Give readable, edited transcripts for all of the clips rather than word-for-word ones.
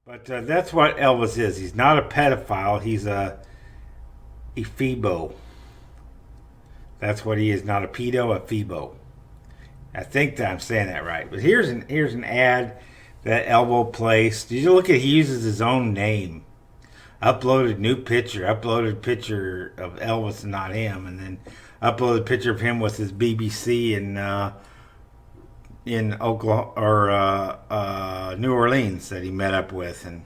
But that's what Elvis is. He's not a pedophile. He's a ephebo. That's what he is. Not a pedo, a phebo. I think that I'm saying that right. But here's an ad that Elbow placed. Did you look at? He uses his own name. Uploaded new picture. Uploaded picture of Elvis and not him, and then uploaded picture of him with his BBC in Oklahoma or New Orleans that he met up with, and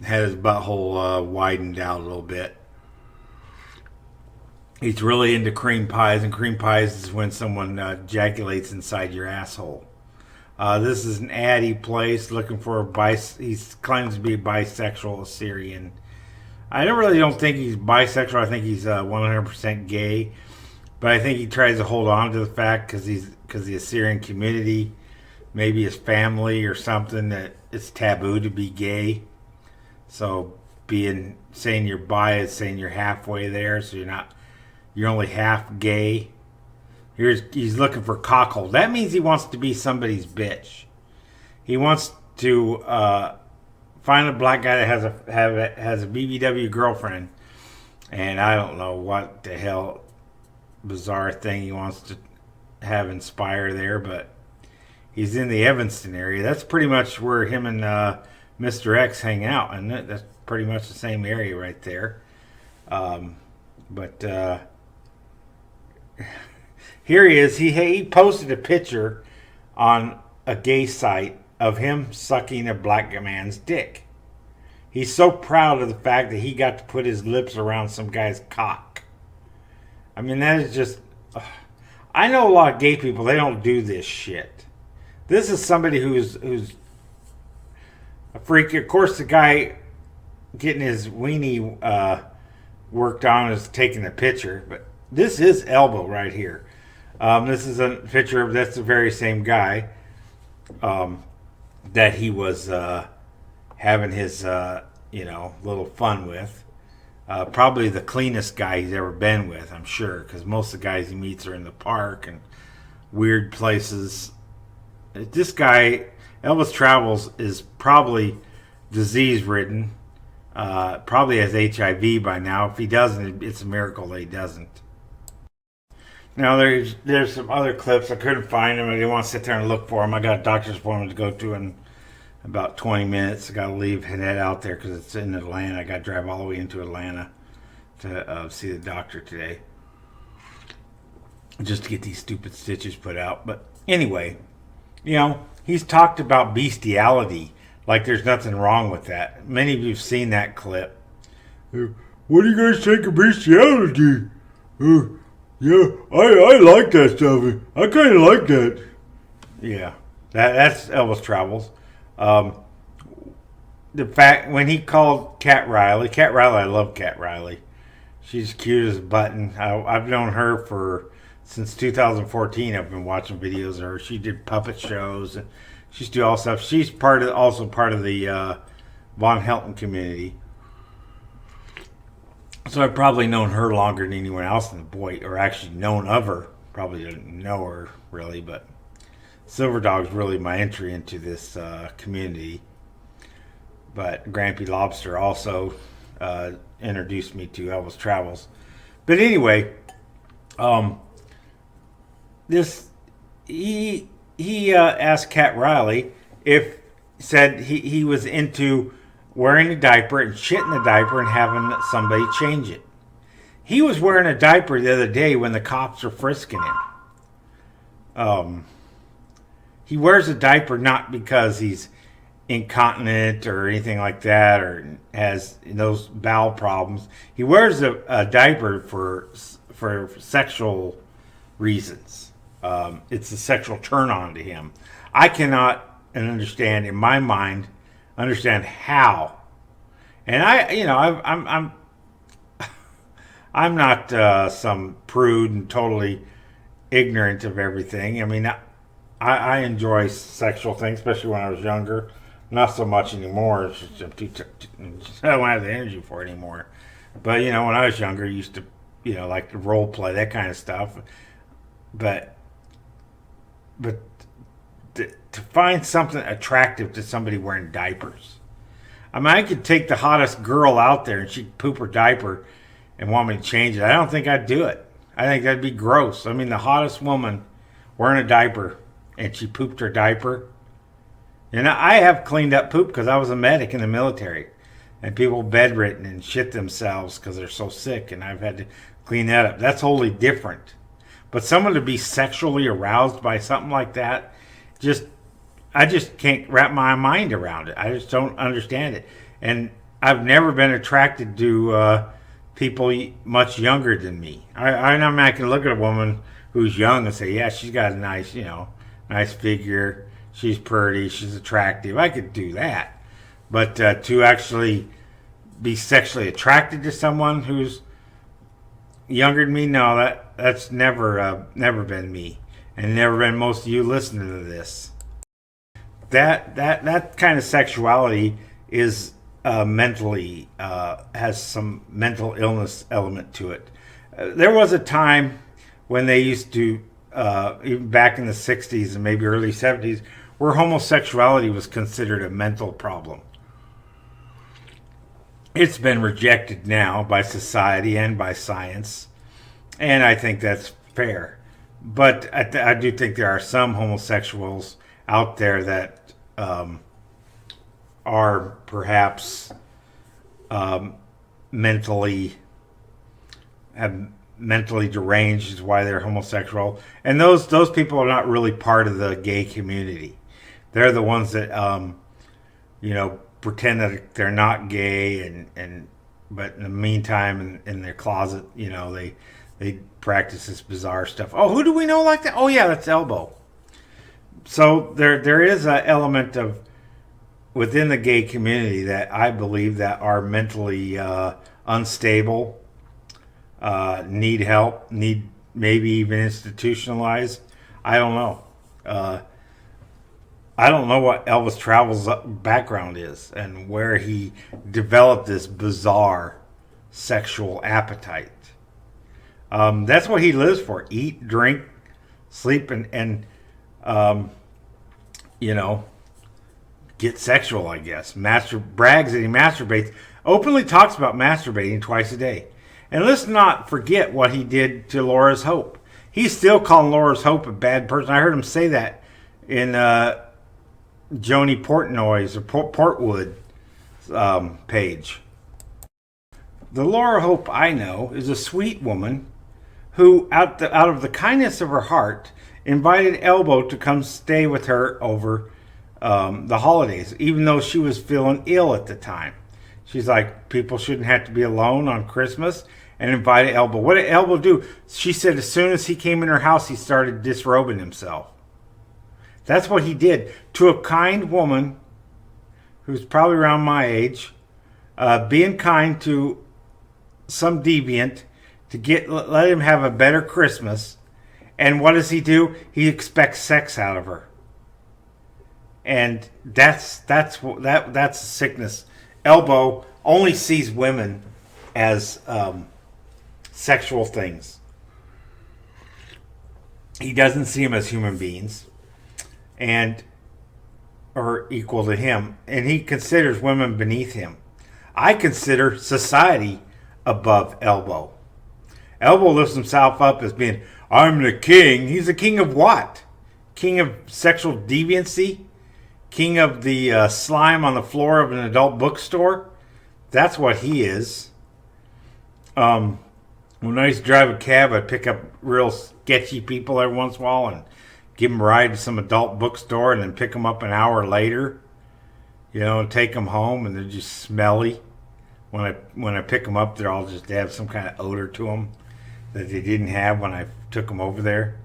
had his butthole widened out a little bit. He's really into cream pies, and cream pies is when someone ejaculates inside your asshole. This is an ad he placed looking for he claims to be a bisexual Assyrian. I don't think he's bisexual. I think he's 100% gay. But I think he tries to hold on to the fact because the Assyrian community, maybe his family or something, that it's taboo to be gay. So saying you're bi is saying you're halfway there, so you're only half gay. He's looking for cockhold. That means he wants to be somebody's bitch. He wants to find a black guy that has a BBW girlfriend, and I don't know what the hell bizarre thing he wants to have inspire there, but he's in the Evanston area. That's pretty much where him and Mr. X hang out, and that's pretty much the same area right there. But here he is. He posted a picture on a gay site of him sucking a black man's dick. He's so proud of the fact that he got to put his lips around some guy's cock. I mean, that is just... I know a lot of gay people, they don't do this shit. This is somebody who's a freak. Of course, the guy getting his weenie worked on is taking the picture, but this is Elbow right here. This is a picture of, that's the very same guy that he was having his little fun with. Probably the cleanest guy he's ever been with, I'm sure, because most of the guys he meets are in the park and weird places. This guy, Elvis Travels, is probably disease-ridden. Probably has HIV by now. If he doesn't, it's a miracle that he doesn't. Now, there's some other clips. I couldn't find them. I didn't want to sit there and look for them. I got a doctor's appointment to go to in about 20 minutes. I got to leave and head out there because it's in Atlanta. I got to drive all the way into Atlanta to see the doctor today, just to get these stupid stitches put out. But anyway, he's talked about bestiality like there's nothing wrong with that. Many of you have seen that clip. What do you guys think of bestiality? Yeah, I like that stuff. I kind of like that. Yeah, that's Elvis Travels. The fact when he called Cat Riley, I love Cat Riley. She's cute as a button. I've known her since 2014. I've been watching videos of her. She did puppet shows. And she's do all stuff. She's also part of the Von Helton community. So I've probably known her longer than anyone else in the boy, or actually known of her. Probably didn't know her really, but Silver Dog's really my entry into this community. But Grampy Lobster also introduced me to Elvis Travels. But anyway, he asked Cat Riley said he was into wearing a diaper and shitting the diaper and having somebody change it. He was wearing a diaper the other day when the cops were frisking him. He wears a diaper not because he's incontinent or anything like that or has those bowel problems. He wears a diaper for sexual reasons. It's a sexual turn on to him. I cannot understand, in my mind, how. And I'm not some prude and totally ignorant of everything. I mean, I enjoy sexual things, especially when I was younger. Not so much anymore. It's just, I don't have the energy for it anymore. But when I was younger, I used to like to role play, that kind of stuff. But to find something attractive to somebody wearing diapers, I mean, I could take the hottest girl out there and she'd poop her diaper and want me to change it. I don't think I'd do it. I think that'd be gross. I mean, the hottest woman wearing a diaper and she pooped her diaper. You know, I have cleaned up poop because I was a medic in the military. And people bedridden and shit themselves because they're so sick, and I've had to clean that up. That's wholly different. But someone to be sexually aroused by something like that, I just can't wrap my mind around it. I just don't understand it. And I've never been attracted to people much younger than me. I mean, I can look at a woman who's young and say, yeah, she's got a nice, nice figure. She's pretty. She's attractive. I could do that. But to actually be sexually attracted to someone who's younger than me, no, that's never been me, and never been most of you listening to this. That kind of sexuality is mentally has some mental illness element to it. There was a time when they used to, even back in the 60s and maybe early 70s, where homosexuality was considered a mental problem. It's been rejected now by society and by science, and I think that's fair. But I do think there are some homosexuals out there that are perhaps mentally deranged, is why they're homosexual, and those people are not really part of the gay community. They're the ones that pretend that they're not gay, but in the meantime, in their closet, they practice this bizarre stuff. Oh, who do we know like that? Oh yeah, that's Elbow. So there is an element of within the gay community that I believe that are mentally unstable, need help, need maybe even institutionalized. I don't know. I don't know what Elvis Travel's background is and where he developed this bizarre sexual appetite. That's what he lives for: eat, drink, sleep, and get sexual, I guess. Brags that he masturbates, openly talks about masturbating twice a day. And let's not forget what he did to Laura's Hope. He's still calling Laura's Hope a bad person. I heard him say that in Joni Portnoy's or Portwood page. The Laura Hope I know is a sweet woman who, out of the kindness of her heart, invited Elbow to come stay with her over the holidays, even though she was feeling ill at the time. She's like, people shouldn't have to be alone on Christmas, and invited Elbow. What did Elbow do? She said as soon as he came in her house, he started disrobing himself. That's what he did to a kind woman who's probably around my age, being kind to some deviant to let him have a better Christmas. And what does he do? He expects sex out of her, and that's a sickness. Elbow only sees women as sexual things. He doesn't see them as human beings and are equal to him, and he considers women beneath him. I consider society above Elbow. Elbow lifts himself up as being, I'm the king. He's the king of what? King of sexual deviancy? King of the slime on the floor of an adult bookstore? That's what he is. When I used to drive a cab, I'd pick up real sketchy people every once in a while and give them a ride to some adult bookstore and then pick them up an hour later, and take them home, and they're just smelly. When I pick them up, they have some kind of odor to them that they didn't have when I took them over there.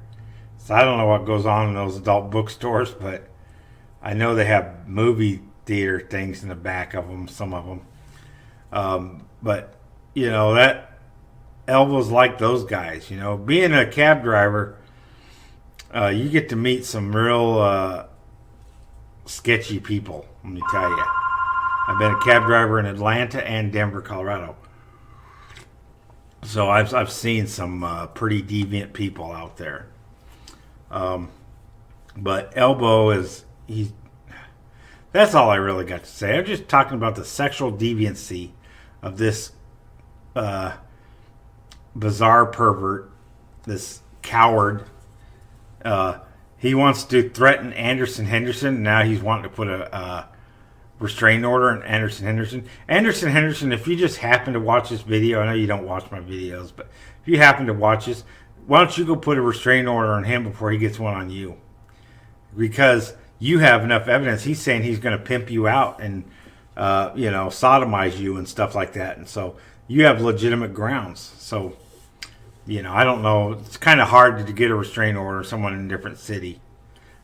So I don't know what goes on in those adult bookstores, but I know they have movie theater things in the back of them, some of them. But that Elbows like those guys. Being a cab driver, you get to meet some real sketchy people. Let me tell you. I've been a cab driver in Atlanta and Denver, Colorado. So I've seen some pretty deviant people out there. But Elbow there's That's all I really got to say. I'm just talking about the sexual deviancy of this uh, bizarre pervert, this coward. Uh, he wants to threaten Anderson Henderson. Now he's wanting to put a restraining order on Anderson Henderson. Anderson Henderson, if you just happen to watch this video, I know you don't watch my videos, but if you happen to watch this, why don't you go put a restraining order on him before he gets one on you? Because you have enough evidence. He's saying he's going to pimp you out and, sodomize you and stuff like that. And so you have legitimate grounds. So, I don't know. It's kind of hard to get a restraining order on someone in a different city.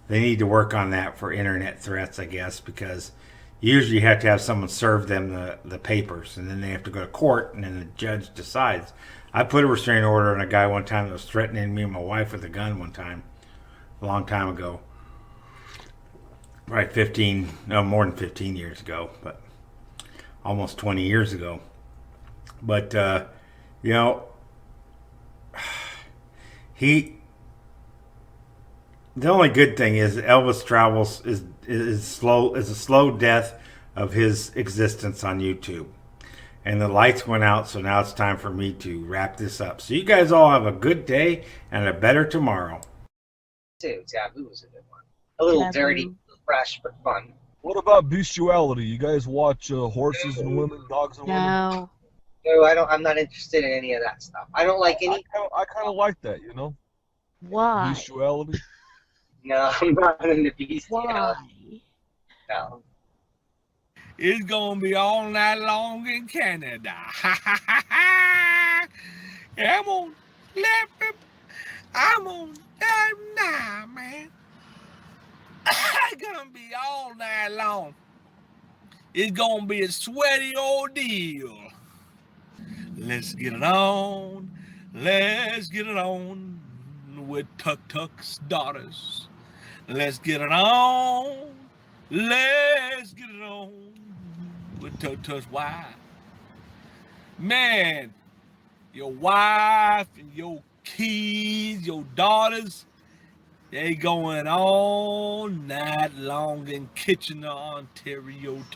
They need to work on that for internet threats, I guess, because usually you have to have someone serve them the papers, and then they have to go to court, and then the judge decides. I put a restraining order on a guy one time that was threatening me and my wife with a gun one time, a long time ago. Right, more than 15 years ago, but almost 20 years ago. But, the only good thing is Elvis travels is a slow death of his existence on YouTube. And the lights went out, so now it's time for me to wrap this up. So you guys all have a good day and a better tomorrow. Taboo was a good one. A little dirty, fresh, but fun. What about bestiality? You guys watch horses and women, dogs and women? No. No, I don't. I'm not interested in any of that stuff. I don't like any. I kind of like that, Why? Bestiality. No, I'm not into bestiality. Why? No. It's gonna be all night long in Canada. I'm on left. I'm on that now, man. It's gonna be all night long. It's gonna be a sweaty ordeal. Let's get it on. Let's get it on with Tuk-Tuk's daughters. Let's get it on. Let's get it on with Tuk-Tuk's wife. Man, your wife and your kids, your daughters, they going all night long in Kitchener, Ontario.